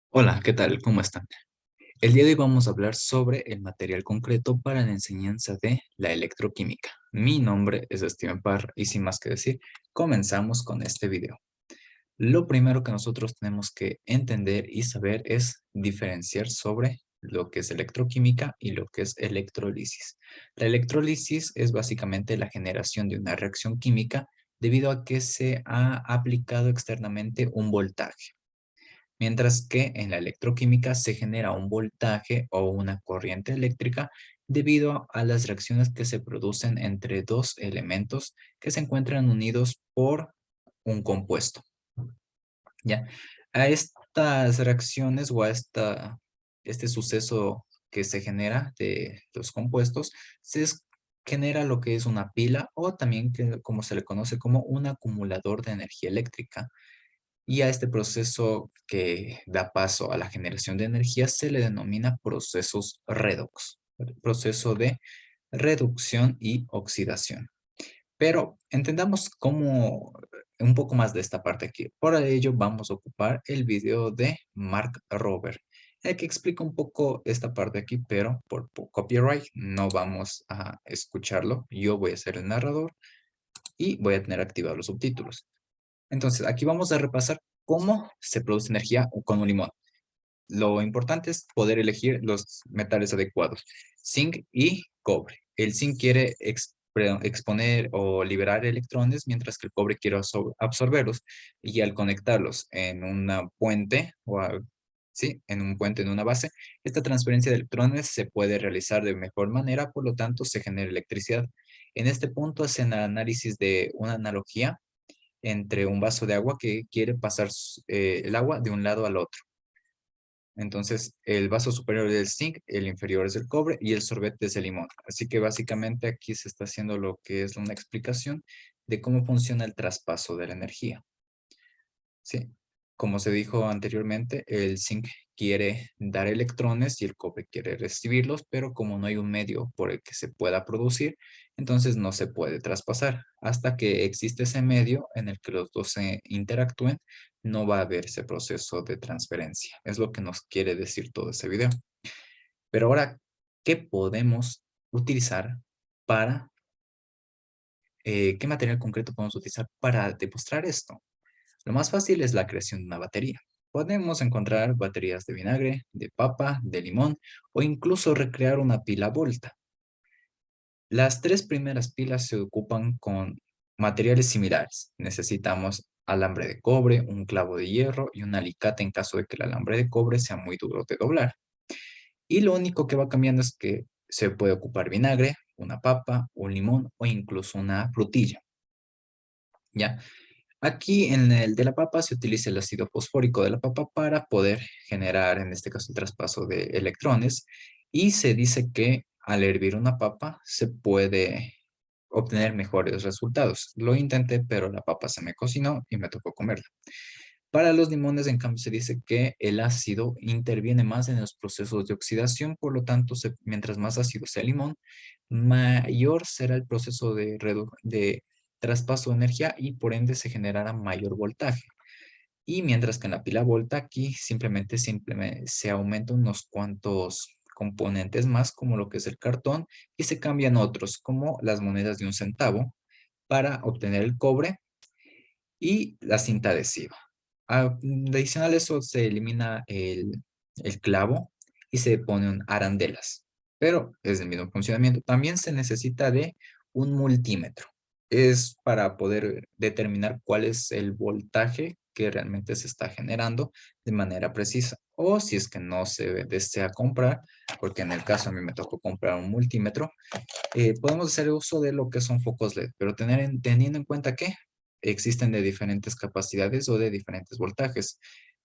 Hola, ¿qué tal? ¿Cómo están? El día de hoy vamos a hablar sobre el material concreto para la enseñanza de la electroquímica. Mi nombre es Steven Parr y sin más que decir, comenzamos con este video. Lo primero que nosotros tenemos que entender y saber es diferenciar sobre lo que es electroquímica y lo que es electrolisis. La electrolisis es básicamente la generación de una reacción química debido a que se ha aplicado externamente un voltaje. Mientras que en la electroquímica se genera un voltaje o una corriente eléctrica debido a las reacciones que se producen entre dos elementos que se encuentran unidos por un compuesto, ¿ya? A estas reacciones o a este suceso que se genera de los compuestos, genera lo que es una pila o también como se le conoce como un acumulador de energía eléctrica. Y a este proceso que da paso a la generación de energía se le denomina procesos redox, proceso de reducción y oxidación. Pero entendamos un poco más de esta parte aquí. Por ello vamos a ocupar el video de Mark Rober, el que explica un poco esta parte aquí, pero por copyright no vamos a escucharlo. Yo voy a ser el narrador y voy a tener activados los subtítulos. Entonces, aquí vamos a repasar cómo se produce energía con un limón. Lo importante es poder elegir los metales adecuados, zinc y cobre. El zinc quiere exponer o liberar electrones, mientras que el cobre quiere absorberlos. Y al conectarlos en una puente, sí, en un puente, en una base, esta transferencia de electrones se puede realizar de mejor manera, por lo tanto se genera electricidad. En este punto hacen el análisis de una analogía entre un vaso de agua que quiere pasar el agua de un lado al otro. Entonces, el vaso superior es el zinc, el inferior es el cobre y el sorbete es el limón. Así que básicamente aquí se está haciendo lo que es una explicación de cómo funciona el traspaso de la energía. Sí, como se dijo anteriormente, el zinc quiere dar electrones y el cobre quiere recibirlos, pero como no hay un medio por el que se pueda producir, entonces no se puede traspasar. Hasta que existe ese medio en el que los dos se interactúen, no va a haber ese proceso de transferencia. Es lo que nos quiere decir todo ese video. Pero ahora, ¿qué podemos utilizar para, qué material concreto podemos utilizar para demostrar esto? Lo más fácil es la creación de una batería. Podemos encontrar baterías de vinagre, de papa, de limón o incluso recrear una pila Volta. Las tres primeras pilas se ocupan con materiales similares. Necesitamos alambre de cobre, un clavo de hierro y un alicate en caso de que el alambre de cobre sea muy duro de doblar. Y lo único que va cambiando es que se puede ocupar vinagre, una papa, un limón o incluso una frutilla. ¿Ya? Aquí en el de la papa se utiliza el ácido fosfórico de la papa para poder generar, en este caso, el traspaso de electrones. Y se dice que al hervir una papa se puede obtener mejores resultados. Lo intenté, pero la papa se me cocinó y me tocó comerla. Para los limones, en cambio, se dice que el ácido interviene más en los procesos de oxidación, por lo tanto, mientras más ácido sea el limón, mayor será el proceso de traspaso de energía y por ende se generará mayor voltaje. Y mientras que en la pila volta aquí simplemente se aumentan unos cuantos componentes más, como lo que es el cartón, y se cambian otros, como las monedas de un centavo, para obtener el cobre y la cinta adhesiva. Adicional a eso se elimina el clavo y se ponen arandelas, pero es el mismo funcionamiento. También se necesita de un multímetro. Es para poder determinar cuál es el voltaje que realmente se está generando de manera precisa. O si es que no se desea comprar, porque en el caso a mí me tocó comprar un multímetro, podemos hacer uso de lo que son focos LED, pero teniendo en cuenta que existen de diferentes capacidades o de diferentes voltajes.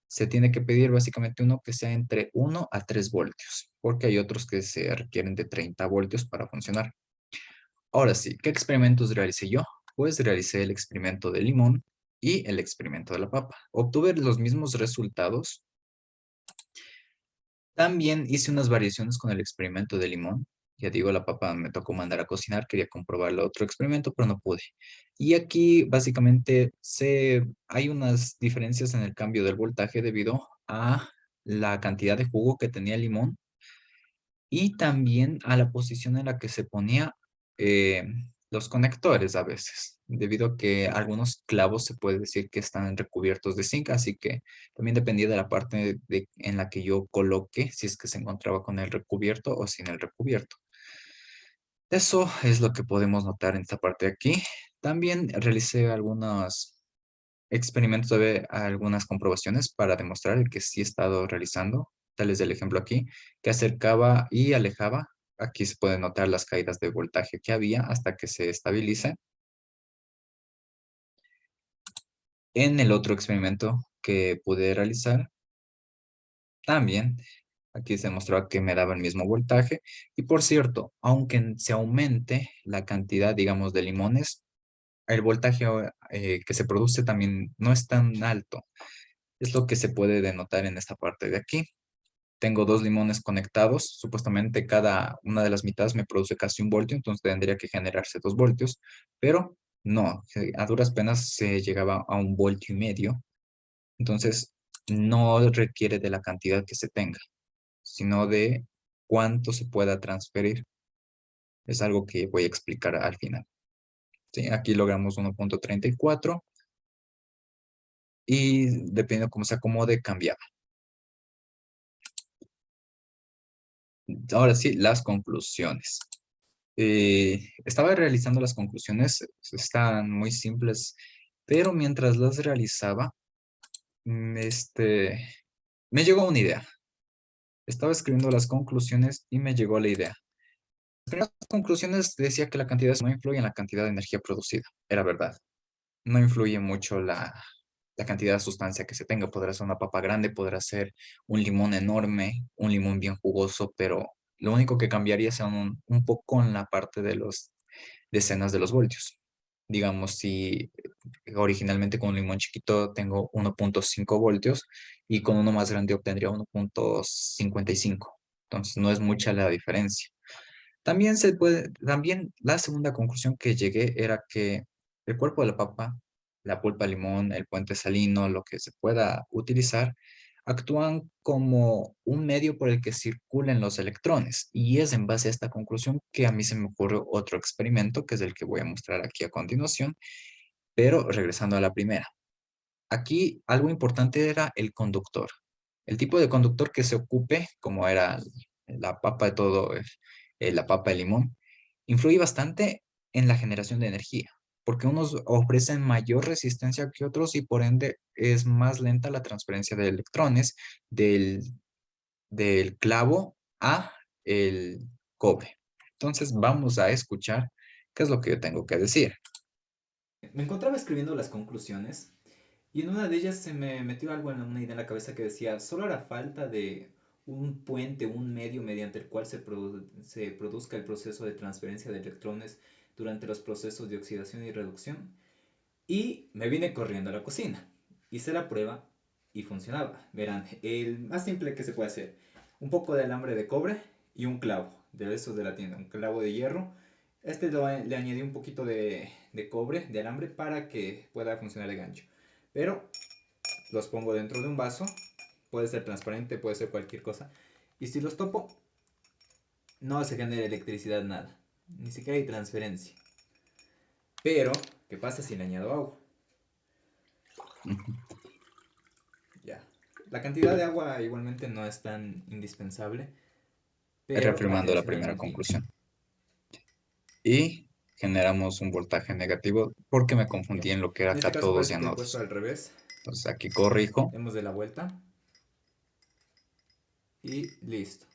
Se tiene que pedir básicamente uno que sea entre 1 a 3 voltios, porque hay otros que se requieren de 30 voltios para funcionar. Ahora sí, ¿qué experimentos realicé yo? Pues realicé el experimento del limón y el experimento de la papa. Obtuve los mismos resultados. También hice unas variaciones con el experimento de limón. Ya digo, la papa me tocó mandar a cocinar, quería comprobar el otro experimento, pero no pude. Y aquí básicamente hay unas diferencias en el cambio del voltaje debido a la cantidad de jugo que tenía el limón y también a la posición en la que se ponía eh, los conectores a veces, debido a que algunos clavos se puede decir que están recubiertos de zinc, así que también dependía de la parte en la que yo coloque, si es que se encontraba con el recubierto o sin el recubierto. Eso es lo que podemos notar en esta parte de aquí. También realicé algunos experimentos, algunas comprobaciones para demostrar el que sí he estado realizando. Tal es el ejemplo aquí, que acercaba y alejaba. Aquí se pueden notar las caídas de voltaje que había hasta que se estabilice. En el otro experimento que pude realizar, también aquí se demostró que me daba el mismo voltaje. Y por cierto, aunque se aumente la cantidad, digamos, de limones, el voltaje que se produce también no es tan alto. Es lo que se puede denotar en esta parte de aquí. Tengo dos limones conectados. Supuestamente cada una de las mitades me produce casi 1 voltio, entonces tendría que generarse 2 voltios, pero no, a duras penas se llegaba a 1,5 voltios. Entonces no requiere de la cantidad que se tenga, sino de cuánto se pueda transferir. Es algo que voy a explicar al final. ¿Sí? Aquí logramos 1,34 y dependiendo cómo se acomode, cambiaba. Ahora sí, las conclusiones. Estaba realizando las conclusiones, están muy simples, pero mientras las realizaba, me llegó una idea. Estaba escribiendo las conclusiones y me llegó la idea. Las conclusiones decía que la cantidad no influye en la cantidad de energía producida. Era verdad. No influye mucho la cantidad de sustancia que se tenga. Podrá ser una papa grande, podrá ser un limón enorme, un limón bien jugoso, pero lo único que cambiaría sea un poco en la parte de los decenas de los voltios. Digamos, si originalmente con un limón chiquito tengo 1,5 voltios y con uno más grande obtendría 1,55. Entonces no es mucha la diferencia. También la segunda conclusión que llegué era que el cuerpo de la papa, la pulpa de limón, el puente salino, lo que se pueda utilizar, actúan como un medio por el que circulen los electrones. Y es en base a esta conclusión que a mí se me ocurrió otro experimento, que es el que voy a mostrar aquí a continuación, pero regresando a la primera. Aquí algo importante era el conductor. El tipo de conductor que se ocupe, como era la papa de todo, la papa de limón, influye bastante en la generación de energía, porque unos ofrecen mayor resistencia que otros y por ende es más lenta la transferencia de electrones del, del clavo a el cobre. Entonces vamos a escuchar qué es lo que yo tengo que decir. Me encontraba escribiendo las conclusiones y en una de ellas se me metió algo en una idea en la cabeza que decía, solo hará falta de un puente, un medio mediante el cual se produzca el proceso de transferencia de electrones durante los procesos de oxidación y reducción. Y me vine corriendo a la cocina. Hice la prueba y funcionaba. Verán, el más simple que se puede hacer. Un poco de alambre de cobre y un clavo, de esos de la tienda, un clavo de hierro. Le añadí un poquito de cobre, de alambre, para que pueda funcionar el gancho. Pero los pongo dentro de un vaso. Puede ser transparente, puede ser cualquier cosa. Y si los topo, no se genera electricidad, nada. Ni siquiera hay transferencia. Pero, ¿qué pasa si le añado agua? Ya. La cantidad de agua igualmente no es tan indispensable, pero la Reafirmando la reacción es primera muy simple. conclusión. Y generamos un voltaje negativo porque me Ya. confundí en lo que En era este caso cátodos y parece que he puesto anodos. al revés. Entonces aquí corrijo. Demos de la vuelta y listo.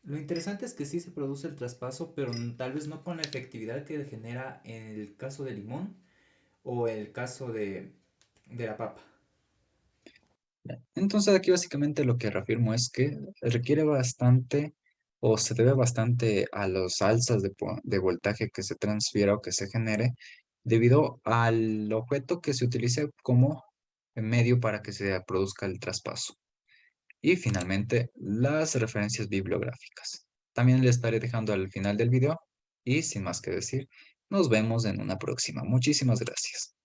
Lo interesante es que sí se produce el traspaso, pero tal vez no con la efectividad que genera en el caso del limón o el caso de la papa. Entonces aquí básicamente lo que reafirmo es que requiere bastante o se debe bastante a los alzas de voltaje que se transfiera o que se genere debido al objeto que se utilice como medio para que se produzca el traspaso. Y finalmente, las referencias bibliográficas. También le estaré dejando al final del video y sin más que decir, nos vemos en una próxima. Muchísimas gracias.